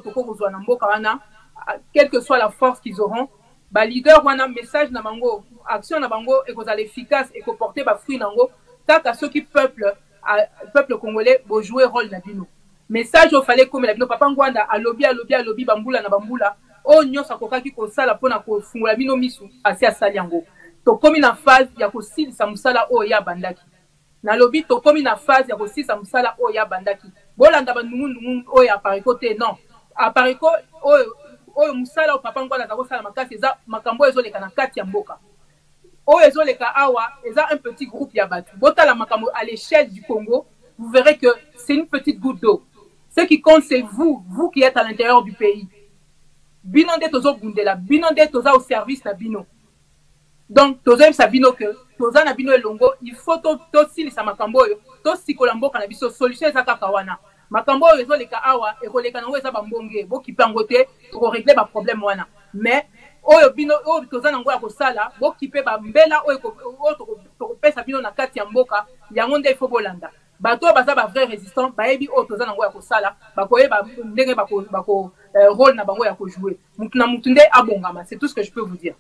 quelle que soit la force qu'ils auront, bah leader wana message na bango, action na bango et qu'on efficace et qu'on porter ba fruit nango, tant à ceux qui peuple congolais bo jouer rôle na bino. Message au fallait comme la bino papa Ngwanda à lobby bambula na bambula, o nyosa kokaki ko sala pona ko fungula bino misu asi asali yango. To komi na phase ya ko silisa musala o ya bandaki. Na lobby to komi na phase ya ko silisa musala o ya bandaki. Bolanda bandungu oyo apariko te non apariko oyo musala o papa Ngwanda za kosala makasi eza makambo ezoleka na kati ya mboka oyo ezoleka awa eza un petit groupe ya batu botala makambo à l'échelle du Congo vous verrez que c'est une petite goutte d'eau. Ce qui compte c'est vous qui êtes à l'intérieur du pays bino nde tozo bundela bino nde toza au service na bino donc tozo sa bino que toza na bino elongo il faut to silisa makambo oyo to sikola mboka na biso solution eza kaka wana makambo oyo ezoleka awa ekoleka nango eza bambonge bokipe yango te tokoregle baproblème wana mais oyo bino oyo toza nango ya kosala bokipe bambela oyo tokopesa bino na kati ya mboka yango nde ifo bolanda bato oyo baza bavrai résistant bayebi oyo toza nango ya kosala bakoyeba ndenge rôle na bango ya kojouer mutu na mutu nde abongama. C'est tout ce que je peux vous dire.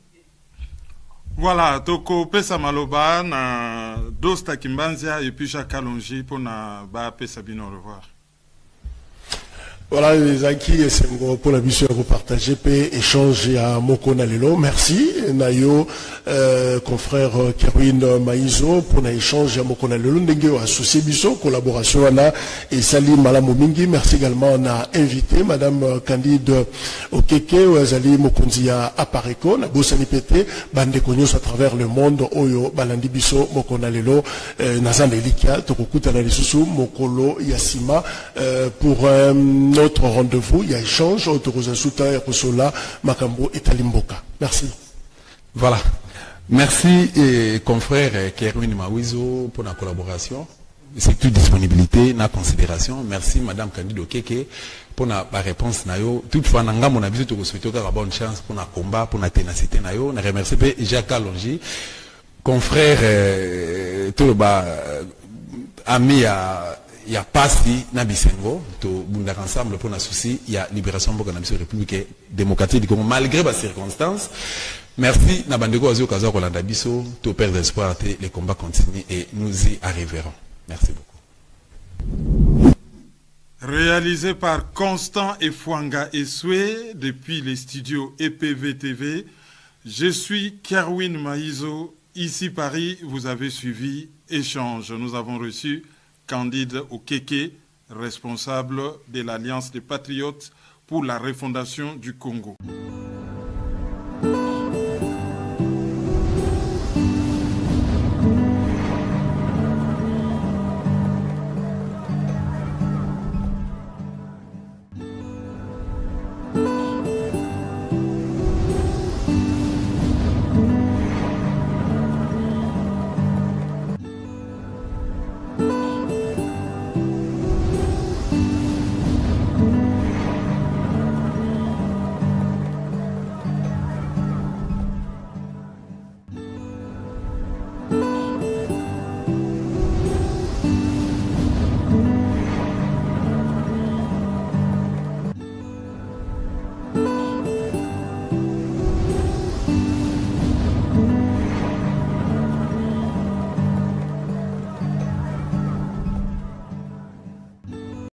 Voilà, toko pesa maloba na Dosta Kimbanzia et puis Jacques Kalonji pour na ba pesa bino au revoir. Voilà, les acquis et c'est pour la mission à vous partager, échanger à Mokona Lelo. Merci, Nayo, confrère Kerwin Maïzo, pour l'échange à Mokona Lelo. Ndenge associé biso, collaboration Anna et Salim Malamomingi. Merci également, on a invité Madame Candide Okeke, Zali Mokonzia Apareko, na Bosani Pété, Bande Konyos à travers le monde, Oyo, Balandi Biso, Mokona Lelo, Nazan Elikia, Tokokuta Nalisusu, Mokolo Yassima, pour notre rendez-vous, il y a échange entre Rosasuta et Rosola, Makambo et Talimboka. Merci. Voilà. Merci, confrère Kerwin Mawizo, pour la collaboration. C'est toute disponibilité, la considération. Merci, Madame Candido Keke, pour la réponse. Toutefois, mon avis, je vous souhaite une bonne chance pour le combat, pour la ténacité. Je remercie Jacques Alongi, confrère, tout le bas, ami à. Il y a Pasti Nabisengo, to bundar ensemble pour la souci, il y a libération de la République démocratique du Congo, malgré les circonstances. Merci, Nabandego Azio Kaza Rolanda Biso, to perdre espoir, les combats continuent et nous y arriverons. Merci beaucoup. Réalisé par Constant Efwanga Eswe depuis les studios EPV TV. Je suis Kerwin Maïzo, ici Paris, vous avez suivi Échange. Nous avons reçu Candide Okeke, responsable de l'Alliance des Patriotes pour la refondation du Congo.